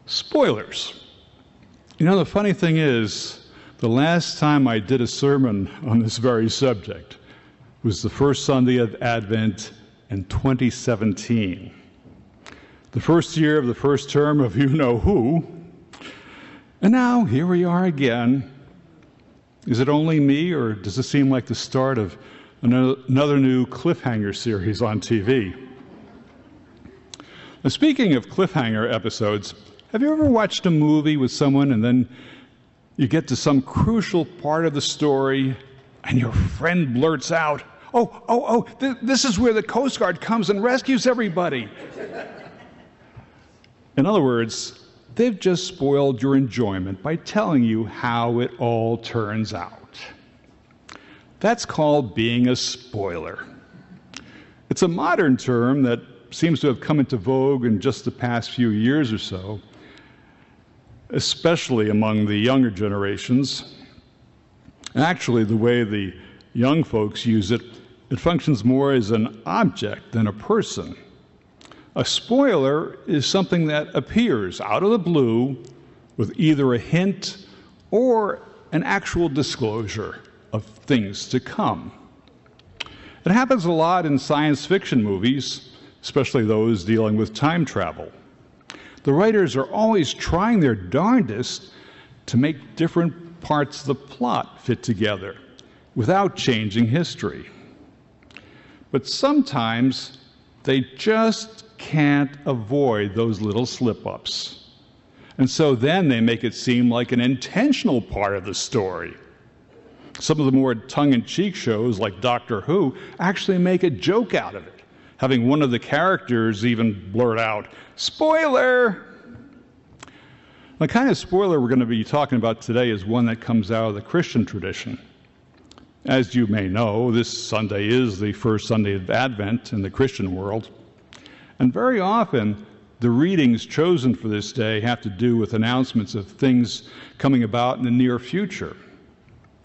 Spoilers. You know, the funny thing is, the last time I did a sermon on this very subject was the first Sunday of Advent in 2017. The first year of the first term of you-know-who. And now, here we are again. Is it only me, or does it seem like the start of another new cliffhanger series on TV? Now, speaking of cliffhanger episodes, have you ever watched a movie with someone and then you get to some crucial part of the story and your friend blurts out, this is where the Coast Guard comes and rescues everybody. In other words, they've just spoiled your enjoyment by telling you how it all turns out. That's called being a spoiler. It's a modern term that seems to have come into vogue in just the past few years or so, especially among the younger generations. And actually, the way the young folks use it, it functions more as an object than a person. A spoiler is something that appears out of the blue with either a hint or an actual disclosure of things to come. It happens a lot in science fiction movies, especially those dealing with time travel. The writers are always trying their darndest to make different parts of the plot fit together without changing history. But sometimes they just can't avoid those little slip-ups. And so then they make it seem like an intentional part of the story. Some of the more tongue-in-cheek shows, like Doctor Who, actually make a joke out of it, having one of the characters even blurt out, "Spoiler!" The kind of spoiler we're going to be talking about today is one that comes out of the Christian tradition. As you may know, this Sunday is the first Sunday of Advent in the Christian world. And very often, the readings chosen for this day have to do with announcements of things coming about in the near future.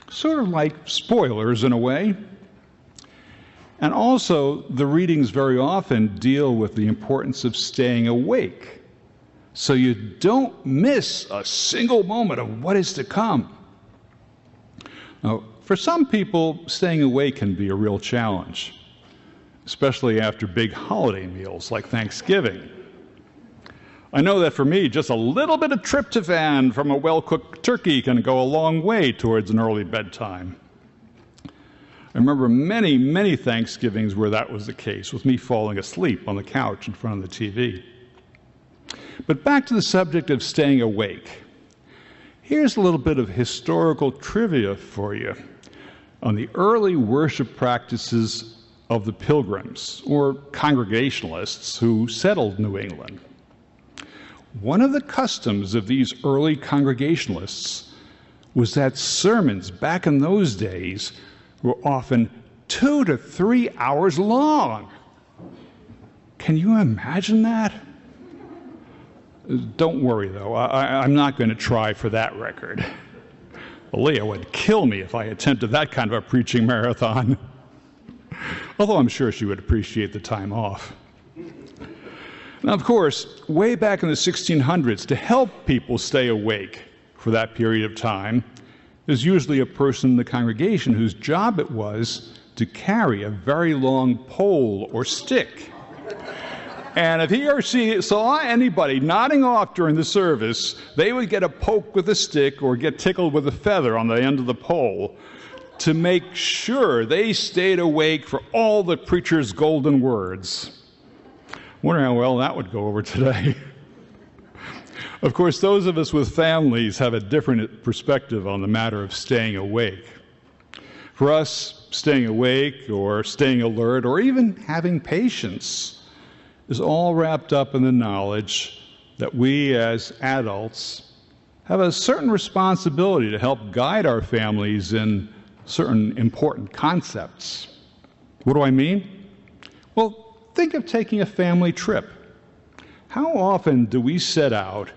Sort of like spoilers in a way. And also, the readings very often deal with the importance of staying awake, so you don't miss a single moment of what is to come. Now, for some people, staying awake can be a real challenge, especially after big holiday meals like Thanksgiving. I know that for me, just a little bit of tryptophan from a well-cooked turkey can go a long way towards an early bedtime. I remember many, many Thanksgivings where that was the case, with me falling asleep on the couch in front of the TV. But back to the subject of staying awake. Here's a little bit of historical trivia for you on the early worship practices of the Pilgrims, or Congregationalists, who settled New England. One of the customs of these early Congregationalists was that sermons back in those days were often 2 to 3 hours long. Can you imagine that? Don't worry, though. I'm not going to try for that record. Leah would kill me if I attempted that kind of a preaching marathon. Although I'm sure she would appreciate the time off. Now, of course, way back in the 1600s, to help people stay awake for that period of time, there's usually a person in the congregation whose job it was to carry a very long pole or stick. And if he or she saw anybody nodding off during the service, they would get a poke with a stick or get tickled with a feather on the end of the pole to make sure they stayed awake for all the preacher's golden words. Wonder how well that would go over today. Of course, those of us with families have a different perspective on the matter of staying awake. For us, staying awake or staying alert or even having patience is all wrapped up in the knowledge that we as adults have a certain responsibility to help guide our families in certain important concepts. What do I mean? Well, think of taking a family trip. How often do we set out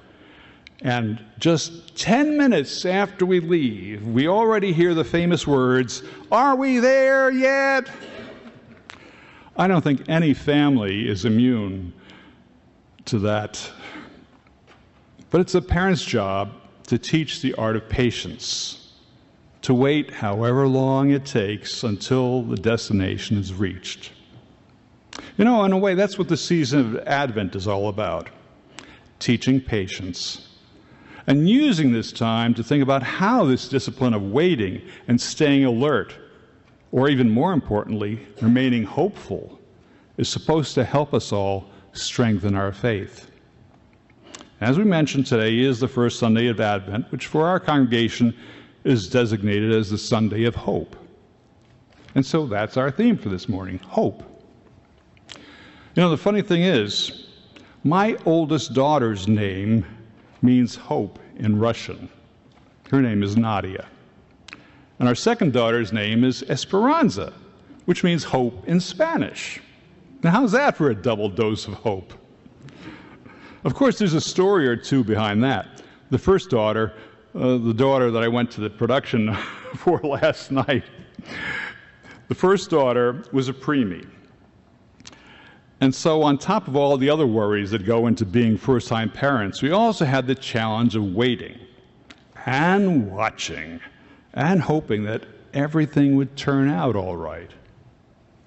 and just 10 minutes after we leave, we already hear the famous words, "Are we there yet?" I don't think any family is immune to that. But it's a parent's job to teach the art of patience, to wait however long it takes until the destination is reached. In a way, that's what the season of Advent is all about, teaching patience, and using this time to think about how this discipline of waiting and staying alert, or even more importantly, remaining hopeful, is supposed to help us all strengthen our faith. As we mentioned, today is the first Sunday of Advent, which for our congregation is designated as the Sunday of Hope. And so that's our theme for this morning, hope. The funny thing is, my oldest daughter's name means hope in Russian. Her name is Nadia. And our second daughter's name is Esperanza, which means hope in Spanish. Now, how's that for a double dose of hope? Of course, there's a story or two behind that. The first daughter, the daughter that I went to the production for last night, the first daughter was a preemie. And so on top of all the other worries that go into being first-time parents, we also had the challenge of waiting and watching and hoping that everything would turn out all right.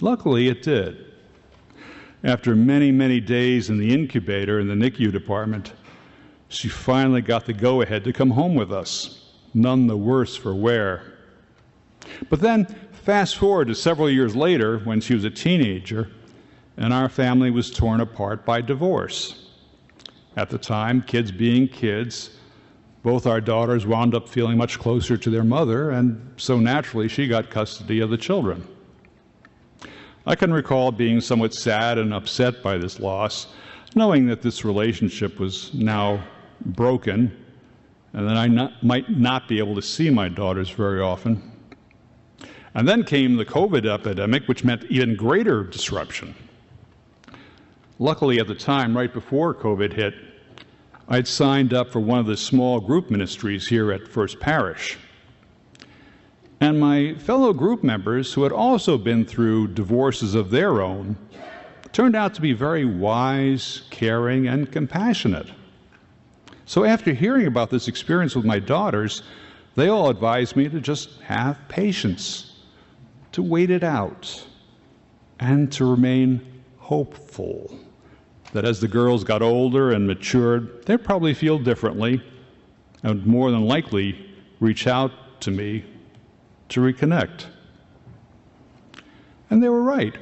Luckily, it did. After many, many days in the incubator in the NICU department, she finally got the go-ahead to come home with us, none the worse for wear. But then, fast forward to several years later, when she was a teenager, and our family was torn apart by divorce. At the time, kids being kids, both our daughters wound up feeling much closer to their mother, and so naturally she got custody of the children. I can recall being somewhat sad and upset by this loss, knowing that this relationship was now broken, and that I might not be able to see my daughters very often. And then came the COVID epidemic, which meant even greater disruption. Luckily, at the time, right before COVID hit, I'd signed up for one of the small group ministries here at First Parish. And my fellow group members, who had also been through divorces of their own, turned out to be very wise, caring, and compassionate. So after hearing about this experience with my daughters, they all advised me to just have patience, to wait it out, and to remain hopeful that as the girls got older and matured, they'd probably feel differently and more than likely reach out to me to reconnect. And they were right.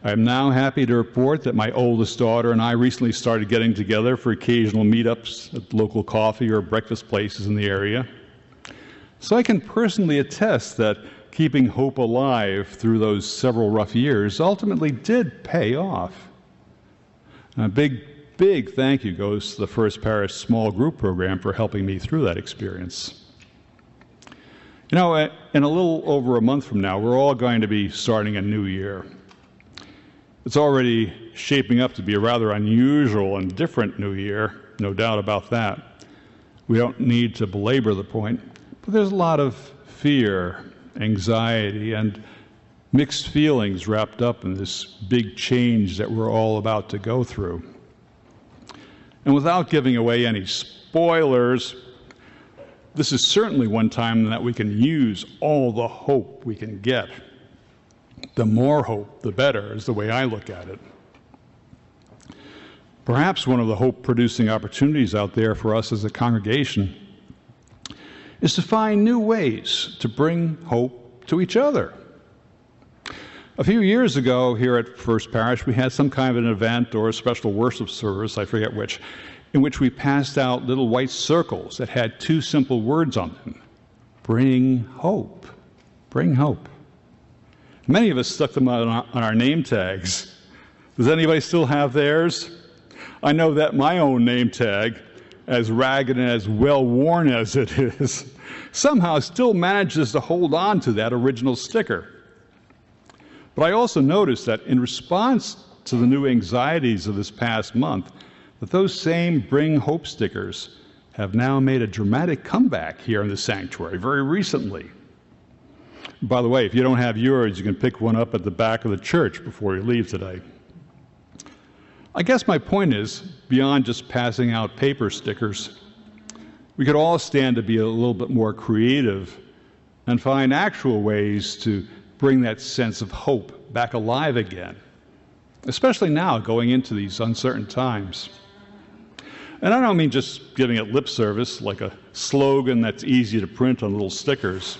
I am now happy to report that my oldest daughter and I recently started getting together for occasional meetups at local coffee or breakfast places in the area. So I can personally attest that keeping hope alive through those several rough years ultimately did pay off. A big thank you goes to the First Parish Small Group Program for helping me through that experience. In a little over a month from now, we're all going to be starting a new year. It's already shaping up to be a rather unusual and different new year, no doubt about that. We don't need to belabor the point, but there's a lot of fear, anxiety, and mixed feelings wrapped up in this big change that we're all about to go through. And without giving away any spoilers, this is certainly one time that we can use all the hope we can get. The more hope, the better, is the way I look at it. Perhaps one of the hope-producing opportunities out there for us as a congregation is to find new ways to bring hope to each other. A few years ago here at First Parish, we had some kind of an event or a special worship service, I forget which, in which we passed out little white circles that had two simple words on them. Bring hope. Bring hope. Many of us stuck them on our name tags. Does anybody still have theirs? I know that my own name tag, as ragged and as well-worn as it is, somehow still manages to hold on to that original sticker. But I also noticed that in response to the new anxieties of this past month, that those same Bring Hope stickers have now made a dramatic comeback here in the sanctuary very recently. By the way, if you don't have yours, you can pick one up at the back of the church before you leave today. I guess my point is, beyond just passing out paper stickers, we could all stand to be a little bit more creative and find actual ways to bring that sense of hope back alive again, especially now going into these uncertain times. And I don't mean just giving it lip service like a slogan that's easy to print on little stickers,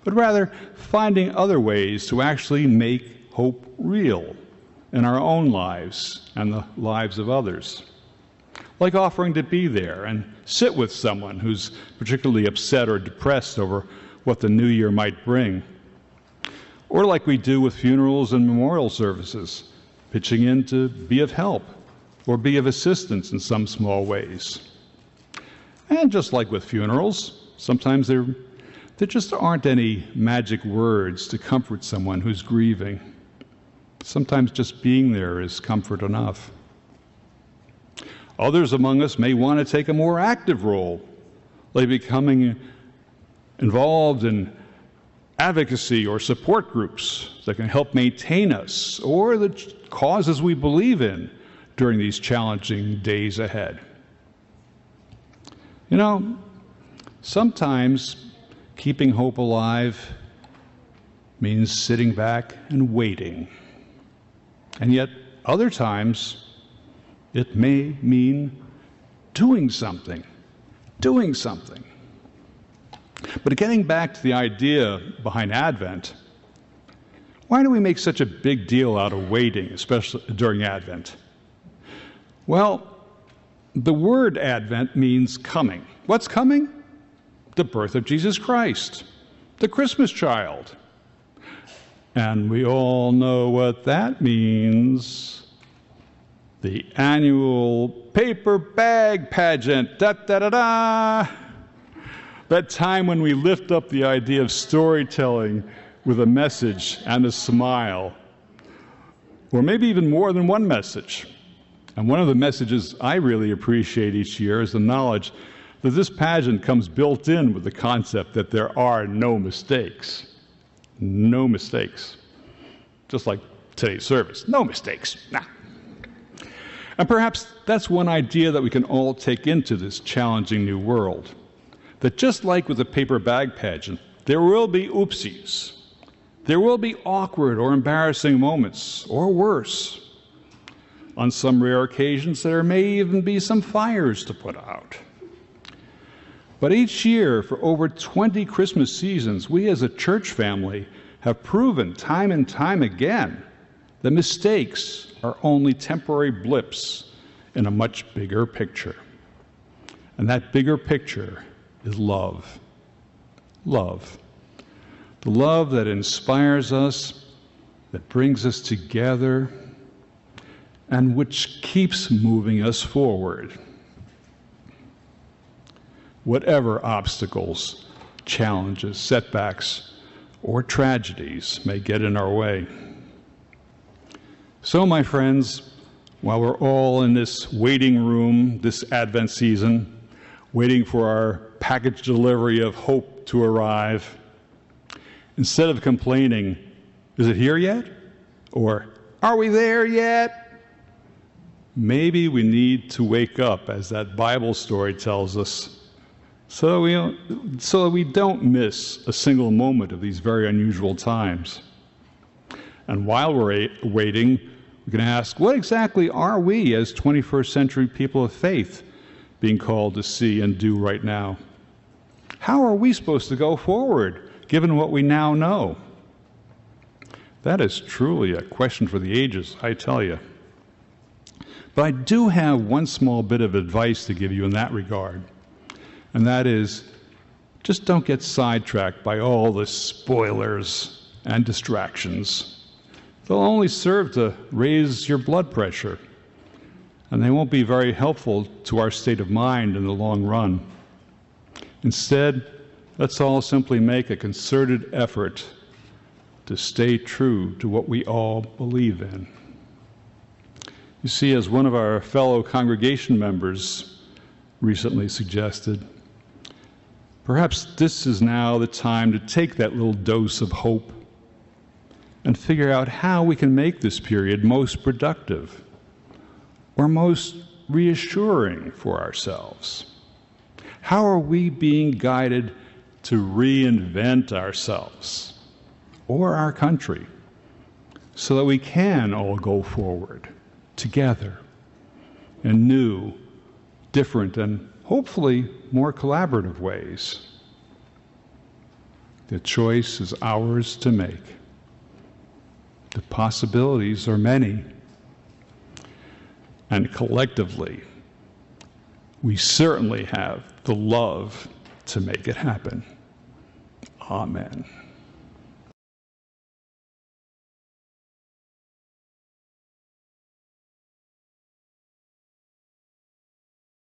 but rather finding other ways to actually make hope real in our own lives and the lives of others. Like offering to be there and sit with someone who's particularly upset or depressed over what the new year might bring. Or like we do with funerals and memorial services, pitching in to be of help or be of assistance in some small ways. And just like with funerals, sometimes there just aren't any magic words to comfort someone who's grieving. Sometimes just being there is comfort enough. Others among us may want to take a more active role, like becoming involved in advocacy or support groups that can help maintain us or the causes we believe in during these challenging days ahead. You know, sometimes keeping hope alive means sitting back and waiting. And yet, other times, it may mean doing something. But getting back to the idea behind Advent, why do we make such a big deal out of waiting, especially during Advent? Well, the word Advent means coming. What's coming? The birth of Jesus Christ, the Christmas child. And we all know what that means. The annual paper bag pageant, da-da-da-da. That time when we lift up the idea of storytelling with a message and a smile, or maybe even more than one message. And one of the messages I really appreciate each year is the knowledge that this pageant comes built in with the concept that there are no mistakes. No mistakes. Just like today's service. No mistakes. Nah. And perhaps that's one idea that we can all take into this challenging new world. That just like with the paper bag pageant, there will be oopsies. There will be awkward or embarrassing moments, or worse. On some rare occasions, there may even be some fires to put out. But each year, for over 20 Christmas seasons, we as a church family have proven time and time again that mistakes are only temporary blips in a much bigger picture. And that bigger picture is love. Love. The love that inspires us, that brings us together, and which keeps moving us forward. Whatever obstacles, challenges, setbacks, or tragedies may get in our way. So, my friends, while we're all in this waiting room this Advent season, waiting for our package delivery of hope to arrive, instead of complaining, is it here yet? Or, are we there yet? Maybe we need to wake up, as that Bible story tells us, so that we don't miss a single moment of these very unusual times. And while we're waiting, we can ask, what exactly are we as 21st century people of faith being called to see and do right now? How are we supposed to go forward, given what we now know? That is truly a question for the ages, I tell you. But I do have one small bit of advice to give you in that regard. And that is, just don't get sidetracked by all the spoilers and distractions. They'll only serve to raise your blood pressure, and they won't be very helpful to our state of mind in the long run. Instead, let's all simply make a concerted effort to stay true to what we all believe in. You see, as one of our fellow congregation members recently suggested, perhaps this is now the time to take that little dose of hope and figure out how we can make this period most productive, or most reassuring for ourselves? How are we being guided to reinvent ourselves or our country so that we can all go forward together in new, different, and hopefully more collaborative ways? The choice is ours to make. The possibilities are many. And collectively, we certainly have the love to make it happen. Amen.